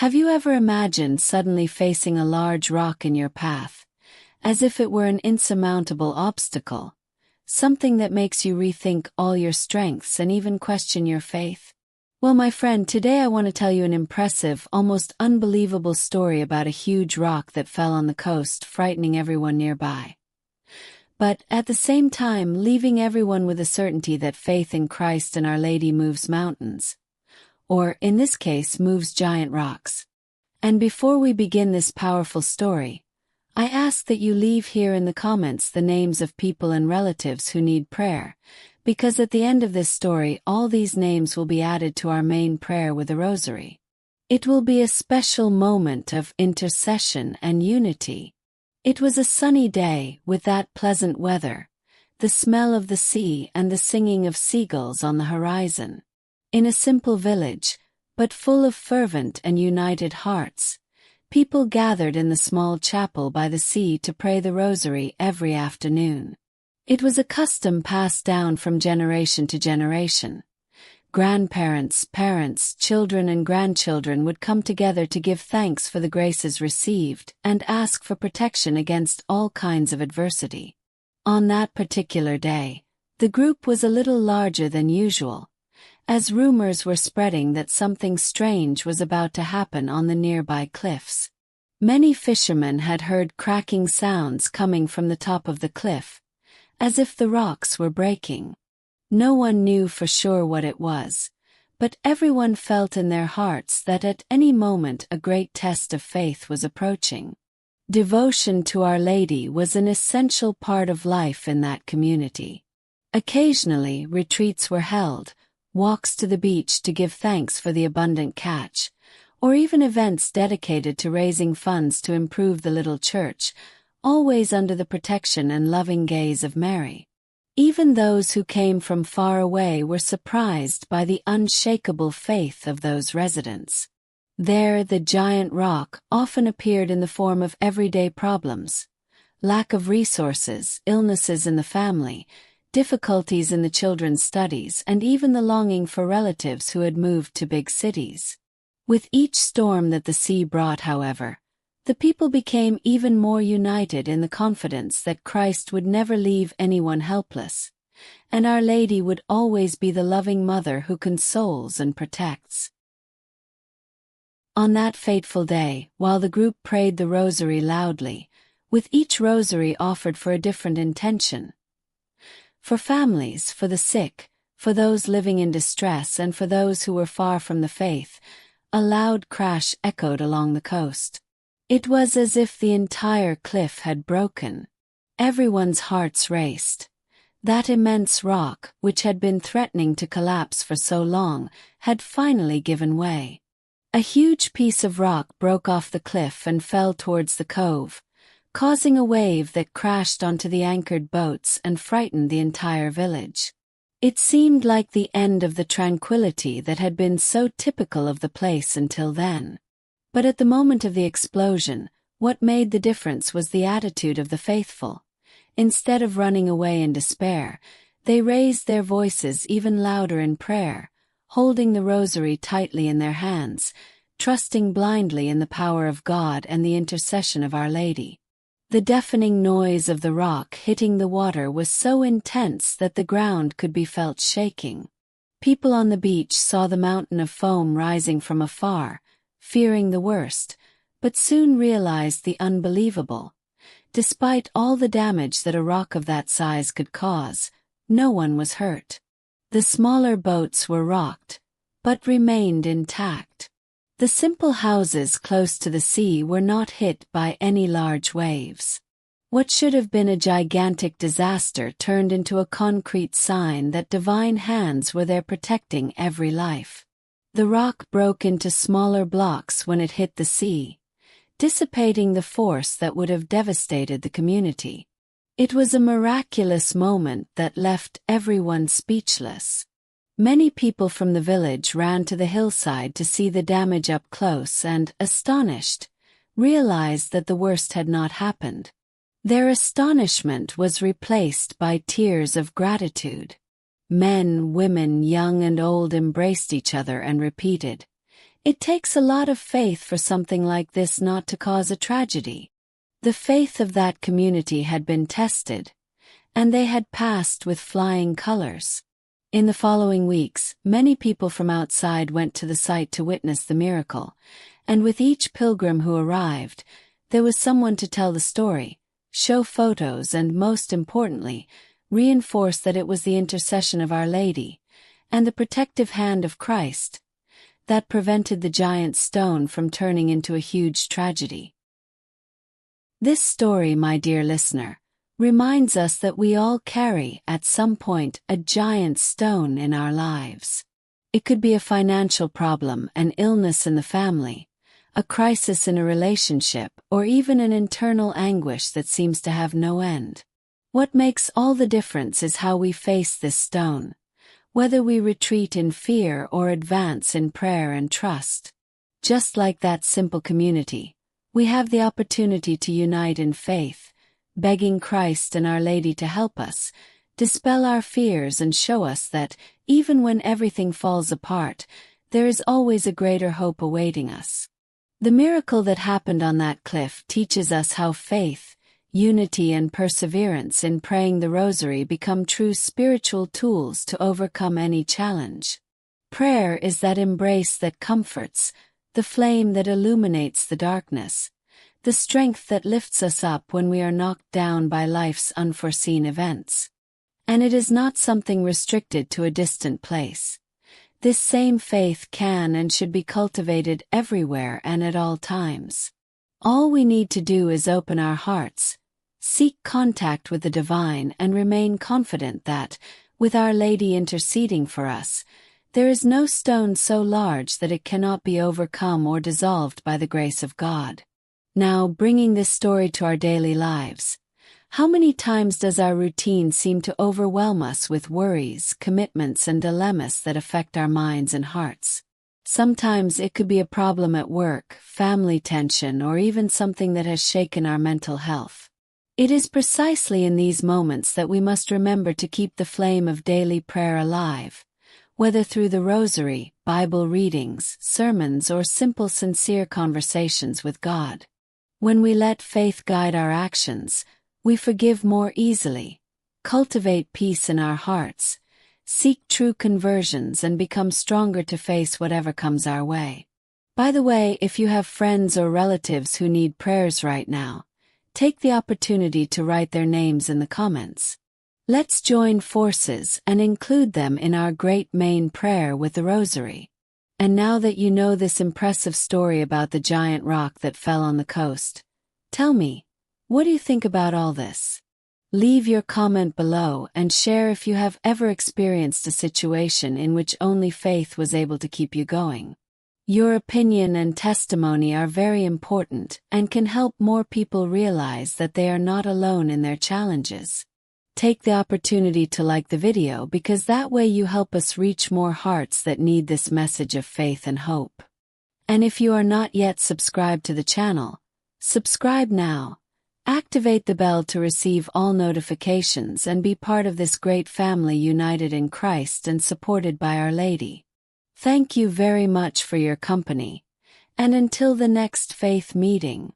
Have you ever imagined suddenly facing a large rock in your path, as if it were an insurmountable obstacle, something that makes you rethink all your strengths and even question your faith? Well, my friend, today I want to tell you an impressive, almost unbelievable story about a huge rock that fell on the coast, frightening everyone nearby. But at the same time, leaving everyone with a certainty that faith in Christ and Our Lady moves mountains. Or, in this case, moves giant rocks. And before we begin this powerful story, I ask that you leave here in the comments the names of people and relatives who need prayer, because at the end of this story all these names will be added to our main prayer with the Rosary. It will be a special moment of intercession and unity. It was a sunny day with that pleasant weather, the smell of the sea and the singing of seagulls on the horizon. In a simple village, but full of fervent and united hearts, people gathered in the small chapel by the sea to pray the Rosary every afternoon. It was a custom passed down from generation to generation. Grandparents, parents, children and grandchildren would come together to give thanks for the graces received and ask for protection against all kinds of adversity. On that particular day, the group was a little larger than usual, as rumors were spreading that something strange was about to happen on the nearby cliffs. Many fishermen had heard cracking sounds coming from the top of the cliff, as if the rocks were breaking. No one knew for sure what it was, but everyone felt in their hearts that at any moment a great test of faith was approaching. Devotion to Our Lady was an essential part of life in that community. Occasionally, retreats were held, walks to the beach to give thanks for the abundant catch, or even events dedicated to raising funds to improve the little church, always under the protection and loving gaze of Mary. Even those who came from far away were surprised by the unshakable faith of those residents. There, the giant rock often appeared in the form of everyday problems: lack of resources, illnesses in the family, difficulties in the children's studies, and even the longing for relatives who had moved to big cities. With each storm that the sea brought, however, the people became even more united in the confidence that Christ would never leave anyone helpless, and Our Lady would always be the loving mother who consoles and protects. On that fateful day, while the group prayed the Rosary loudly, with each rosary offered for a different intention, for families, for the sick, for those living in distress, and for those who were far from the faith, a loud crash echoed along the coast. It was as if the entire cliff had broken. Everyone's hearts raced. That immense rock, which had been threatening to collapse for so long, had finally given way. A huge piece of rock broke off the cliff and fell towards the cove, causing a wave that crashed onto the anchored boats and frightened the entire village. It seemed like the end of the tranquility that had been so typical of the place until then. But at the moment of the explosion, what made the difference was the attitude of the faithful. Instead of running away in despair, they raised their voices even louder in prayer, holding the Rosary tightly in their hands, trusting blindly in the power of God and the intercession of Our Lady. The deafening noise of the rock hitting the water was so intense that the ground could be felt shaking. People on the beach saw the mountain of foam rising from afar, fearing the worst, but soon realized the unbelievable. Despite all the damage that a rock of that size could cause, no one was hurt. The smaller boats were rocked, but remained intact. The simple houses close to the sea were not hit by any large waves. What should have been a gigantic disaster turned into a concrete sign that divine hands were there protecting every life. The rock broke into smaller blocks when it hit the sea, dissipating the force that would have devastated the community. It was a miraculous moment that left everyone speechless. Many people from the village ran to the hillside to see the damage up close and, astonished, realized that the worst had not happened. Their astonishment was replaced by tears of gratitude. Men, women, young and old embraced each other and repeated, It takes a lot of faith for something like this not to cause a tragedy. The faith of that community had been tested, and they had passed with flying colors. In the following weeks, many people from outside went to the site to witness the miracle, and with each pilgrim who arrived, there was someone to tell the story, show photos, and most importantly, reinforce that it was the intercession of Our Lady, and the protective hand of Christ, that prevented the giant stone from turning into a huge tragedy. This story, my dear listener, reminds us that we all carry, at some point, a giant stone in our lives. It could be a financial problem, an illness in the family, a crisis in a relationship, or even an internal anguish that seems to have no end. What makes all the difference is how we face this stone, whether we retreat in fear or advance in prayer and trust. Just like that simple community, we have the opportunity to unite in faith, begging Christ and Our Lady to help us, dispel our fears and show us that, even when everything falls apart, there is always a greater hope awaiting us. The miracle that happened on that cliff teaches us how faith, unity, and perseverance in praying the Rosary become true spiritual tools to overcome any challenge. Prayer is that embrace that comforts, the flame that illuminates the darkness, the strength that lifts us up when we are knocked down by life's unforeseen events. And it is not something restricted to a distant place. This same faith can and should be cultivated everywhere and at all times. All we need to do is open our hearts, seek contact with the divine, and remain confident that, with Our Lady interceding for us, there is no stone so large that it cannot be overcome or dissolved by the grace of God. Now, bringing this story to our daily lives, how many times does our routine seem to overwhelm us with worries, commitments, and dilemmas that affect our minds and hearts? Sometimes it could be a problem at work, family tension, or even something that has shaken our mental health. It is precisely in these moments that we must remember to keep the flame of daily prayer alive, whether through the Rosary, Bible readings, sermons, or simple sincere conversations with God. When we let faith guide our actions, we forgive more easily, cultivate peace in our hearts, seek true conversions, and become stronger to face whatever comes our way. By the way, if you have friends or relatives who need prayers right now, take the opportunity to write their names in the comments. Let's join forces and include them in our great main prayer with the Rosary. And now that you know this impressive story about the giant rock that fell on the coast, tell me, what do you think about all this? Leave your comment below and share if you have ever experienced a situation in which only faith was able to keep you going. Your opinion and testimony are very important and can help more people realize that they are not alone in their challenges. Take the opportunity to like the video, because that way you help us reach more hearts that need this message of faith and hope. And if you are not yet subscribed to the channel, subscribe now. Activate the bell to receive all notifications and be part of this great family united in Christ and supported by Our Lady. Thank you very much for your company, and until the next faith meeting.